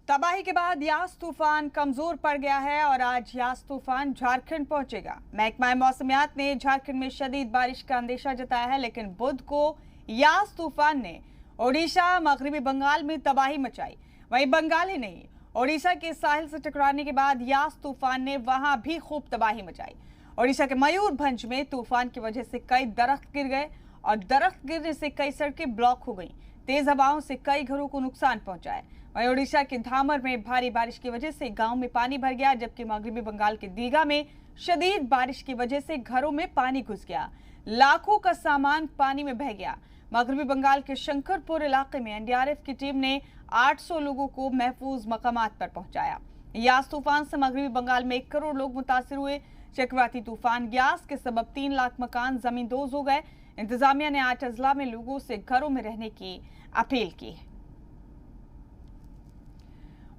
तबाही के बाद यास तूफान कमजोर पड़ गया है और आज यास तूफान झारखंड पहुंचेगा। महकमा मौसमियात ने झारखंड में शदीद बारिश का अंदेशा जताया है, लेकिन बुध को यास तूफान ने ओडिशा मगरबी बंगाल में तबाही मचाई। वहीं बंगाल ही नहीं, ओडिशा के साहिल से टकराने के बाद यास तूफान ने वहां भी खूब तबाही मचाई। ओडिशा के मयूरभंज में तूफान की वजह से कई दरख्त गिर गए और दरख्त गिरने से कई सड़कें ब्लॉक हो गईं। तेज हवाओं से कई घरों को नुकसान पहुंचा है। वहीं ओडिशा के धामर में भारी बारिश की वजह से गांव में पानी भर गया, जबकि मगरबी बंगाल के दीघा में शदीद बारिश की वजह से घरों में पानी घुस गया। लाखों का सामान पानी में बह गया। मगरबी बंगाल के शंकरपुर इलाके में एनडीआरएफ की टीम ने 800 लोगों को महफूज मकामात पर पहुंचाया। यास तूफान से मगरबी बंगाल में 1 करोड़ लोग मुतासिर हुए। चक्रवाती तूफान यास के सबब 3 लाख मकान जमींदोज हो गए। इंतजामिया ने 8 अजला में लोगों से घरों में रहने की अपील की।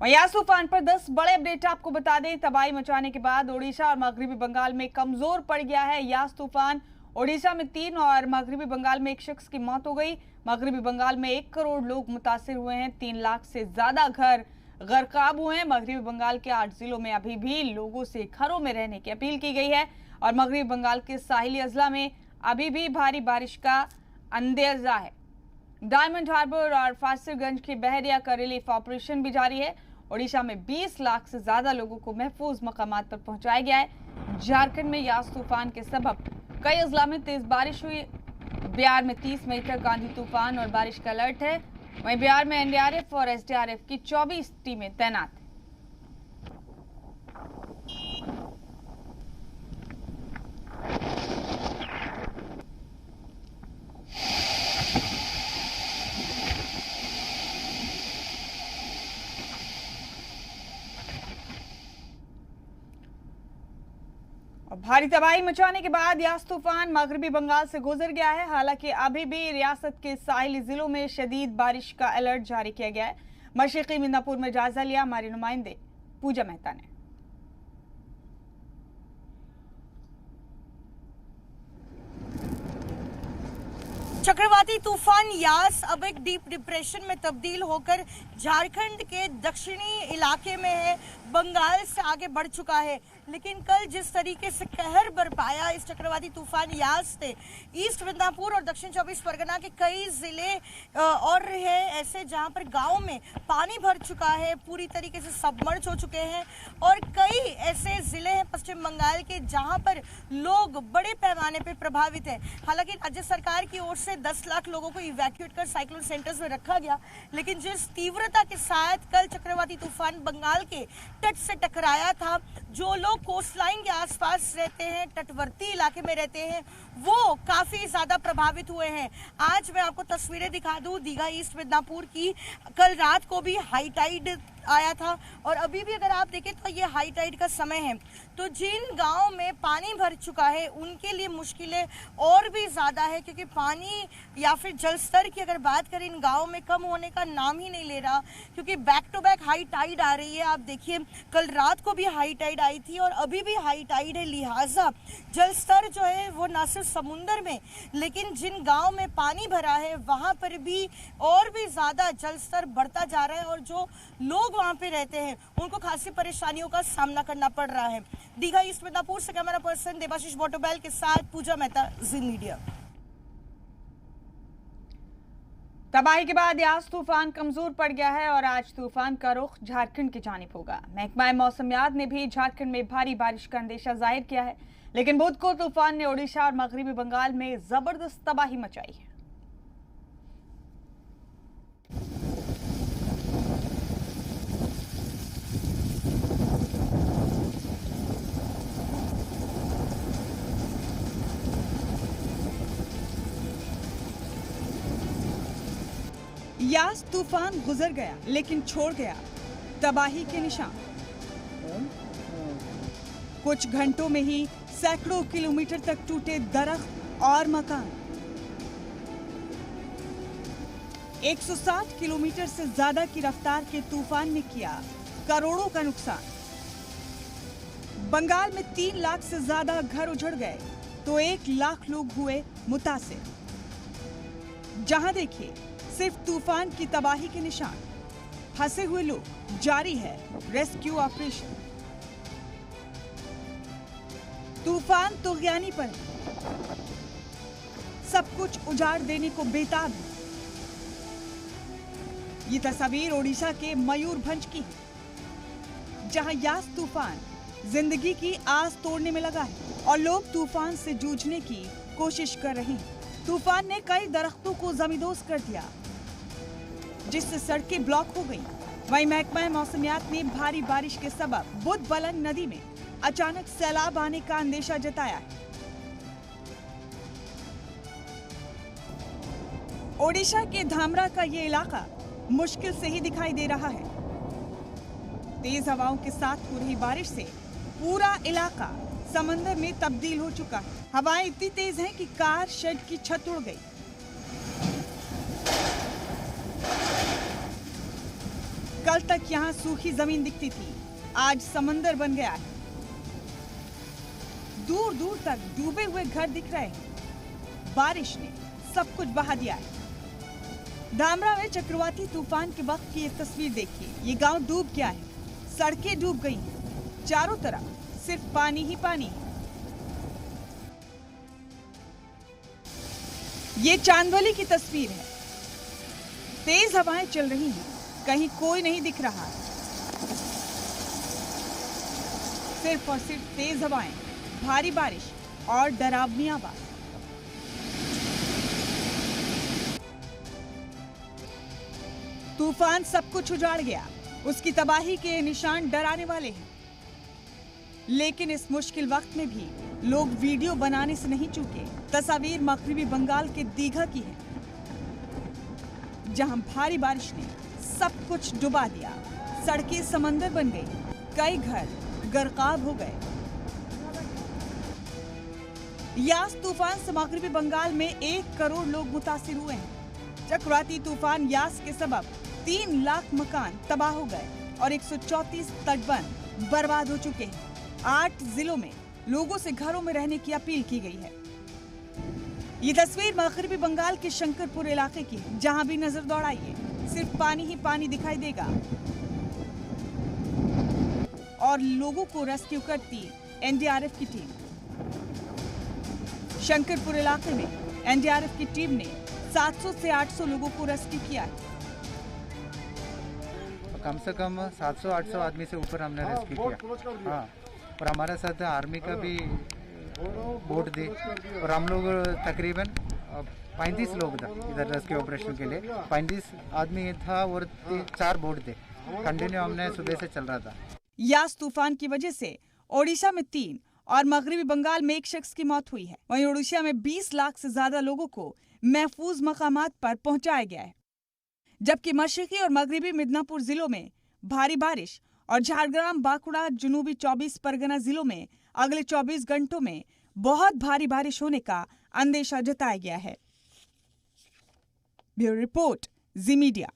यास तूफान पर 10 बड़े अपडेट आपको बता दें। तबाही मचाने के बाद ओडिशा और मगरबी बंगाल में कमजोर पड़ गया है यास तूफान। ओडिशा में 3 और मगरबी बंगाल में 1 शख्स की मौत हो गई। मगरबी बंगाल में 1 करोड़ लोग मुतासिर हुए हैं। 3 लाख से ज्यादा घर गर्काब हुए हैं। मगरबी बंगाल के 8 जिलों में अभी भी लोगों से घरों में रहने की अपील की गई है और मगरबी बंगाल के साहिली अजला में अभी भी भारी बारिश का अंदेशा है। डायमंड हार्बर और फासिलगंज के बहरिया का रिलीफ ऑपरेशन भी जारी है। ओडिशा में 20 लाख से ज्यादा लोगों को महफूज मकामात पर पहुंचाया गया है। झारखंड में यास तूफान के सबब कई अजला में तेज बारिश हुई। बिहार में 30 मई तक आंधी तूफान और बारिश का अलर्ट है। वहीं बिहार में एनडीआरएफ और एसडीआरएफ की 24 टीमें तैनात हैं। भारी तबाही मचाने के बाद यास तूफान मगरबी बंगाल से गुजर गया है। हालांकि अभी भी रियासत के साहिली जिलों में शदीद बारिश का अलर्ट जारी किया गया है। मशरिकी मिदनापुर में जायजा लिया हमारी नुमाइंदे पूजा मेहता ने। चक्रवाती तूफान यास अब एक डीप डिप्रेशन में तब्दील होकर झारखंड के दक्षिणी इलाके में है, बंगाल से आगे बढ़ चुका है। लेकिन कल जिस तरीके से कहर बरपाया इस चक्रवाती तूफान यास ने, ईस्ट मिदनापुर और दक्षिण 24 परगना के कई जिले और है ऐसे जहां पर गांव में पानी भर चुका है, पूरी तरीके से सबमर्ज हो चुके हैं। और कई ऐसे जिले हैं पश्चिम बंगाल के जहां पर लोग बड़े पैमाने पर प्रभावित हैं। हालांकि राज्य सरकार की ओर से 10 लाख लोगों को इवैक्यूएट कर साइक्लोन सेंटर्स में रखा गया, लेकिन जिस तीव्रता के साथ कल चक्रवाती तूफान बंगाल के तट से टकराया था, जो लोग कोस्टलाइन के आसपास रहते हैं, तटवर्ती इलाके में रहते हैं, वो काफी ज्यादा प्रभावित हुए हैं। आज मैं आपको तस्वीरें दिखा दूं दीघा ईस्ट मिदनापुर की। कल रात को भी हाई टाइड आया था और अभी भी अगर आप देखें तो ये हाई टाइड का समय है। तो जिन गांव में पानी भर चुका है उनके लिए मुश्किलें और भी ज्यादा है, क्योंकि पानी या फिर जल स्तर की अगर बात करें इन गांव में कम होने का नाम ही नहीं ले रहा, क्योंकि back to back high tide आ रही है। आप देखिए कल रात को भी हाई टाइड आई थी और अभी भी हाई टाइड है, लिहाजा जल स्तर जो है वो न सिर्फ समुन्द्र में, लेकिन जिन गाँव में पानी भरा है वहाँ पर भी और भी ज्यादा जल स्तर बढ़ता जा रहा है और जो लोग वहां पे रहते हैं उनको खासी परेशानियों का सामना करना पड़ रहा है। दीघा ईस्ट मिदनापुर से कैमरा पर्सन देवाशीष बोटोबैल के साथ पूजा मेहता, जी मीडिया। तबाही के बाद यास तूफान कमजोर पड़ गया है और आज तूफान का रुख झारखंड की जानिब होगा। महकमा मौसमियात ने भी झारखंड में भारी बारिश का अंदेशा जाहिर किया है, लेकिन बुध को तूफान ने ओडिशा और मगरबी बंगाल में जबरदस्त तबाही मचाई है। यास तूफान गुजर गया, लेकिन छोड़ गया तबाही के निशान। कुछ घंटों में ही सैकड़ों किलोमीटर तक टूटे दरख्त और मकान। 160 किलोमीटर से ज्यादा की रफ्तार के तूफान ने किया करोड़ों का नुकसान। बंगाल में 3 लाख से ज्यादा घर उजड़ गए तो 1 लाख लोग हुए मुतासिर। जहां देखिए सिर्फ तूफान की तबाही के निशान। फंसे हुए लोग, जारी है रेस्क्यू ऑपरेशन। तूफान तुगयानी पर है, सब कुछ उजाड़ देने को बेताब है। ये तस्वीर ओडिशा के मयूरभंज की है, जहां यास तूफान जिंदगी की आस तोड़ने में लगा है और लोग तूफान से जूझने की कोशिश कर रहे हैं। तूफान ने कई दरख्तों को जमींदोज कर दिया, जिससे सड़कें ब्लॉक हो गईं। वहीं महकमा मौसमियात ने भारी बारिश के सबब बुधबलन नदी में अचानक सैलाब आने का अंदेशा जताया है। ओडिशा के धामरा का ये इलाका मुश्किल से ही दिखाई दे रहा है। तेज हवाओं के साथ हो रही बारिश से पूरा इलाका समंदर में तब्दील हो चुका है। हवाएं इतनी तेज हैं कि कार शेड की छत उड़ गई। कल तक यहाँ सूखी जमीन दिखती थी, आज समंदर बन गया है। दूर दूर तक डूबे हुए घर दिख रहे हैं। बारिश ने सब कुछ बहा दिया है। धामरा में चक्रवाती तूफान के वक्त की ये तस्वीर देखिए। ये गांव डूब गया है, सड़कें डूब गई हैं, चारों तरफ सिर्फ पानी ही पानी है। ये चांदवली की तस्वीर है। तेज हवाएं चल रही हैं, कहीं कोई नहीं दिख रहा। सिर्फ और सिर्फ तेज हवाएं, भारी बारिश और डरावनी आवाज। तूफान सब कुछ उजाड़ गया। उसकी तबाही के निशान डराने वाले हैं। लेकिन इस मुश्किल वक्त में भी लोग वीडियो बनाने से नहीं चूके। तस्वीर मगरबी बंगाल के दीघा की है, जहां भारी बारिश ने सब कुछ डुबा दिया। सड़कें समंदर बन गई, कई घर गर्काब हो गए। यास तूफान से मगरबी बंगाल में 1 करोड़ लोग मुतासिर हुए हैं। चक्रवाती तूफान यास के सबब 3 लाख मकान तबाह हो गए और 134 तटबंध बर्बाद हो चुके हैं। 8 जिलों में लोगों से घरों में रहने की अपील की गई है। ये तस्वीर मगरबी बंगाल के शंकरपुर इलाके की है, जहां भी नजर दौड़ाइए सिर्फ पानी ही पानी दिखाई देगा और लोगों को रेस्क्यू करती एनडीआरएफ की टीम। शंकरपुर इलाके में एनडीआरएफ की टीम ने 700 से 800 लोगों को रेस्क्यू किया है। कम से कम 700-800 आदमी से ऊपर हमने रेस्क्यू किया। हाँ, और हमारे साथ आर्मी का भी बोट दी और हम लोग तकरीबन 35 लोग था इधर रेस्क्यू ऑपरेशन के लिए। 35 आदमी था और 4 बोट थे। कंटिन्यू हमने सुबह से चल रहा था। यास तूफान की वजह से ओडिशा में 3 और मगरबी बंगाल में 1 शख्स की मौत हुई है। वहीं ओडिशा में 20 लाख से ज्यादा लोगों को महफूज मकामात पर पहुंचाया गया है, जबकि मशरकी और मगरबी मिदनापुर जिलों में भारी बारिश और झारग्राम, बांकुड़ा, जुनूबी 24 परगना जिलों में अगले 24 घंटों में बहुत भारी बारिश होने का अंदेशा जताया गया है। ब्यूरो रिपोर्ट, जी मीडिया।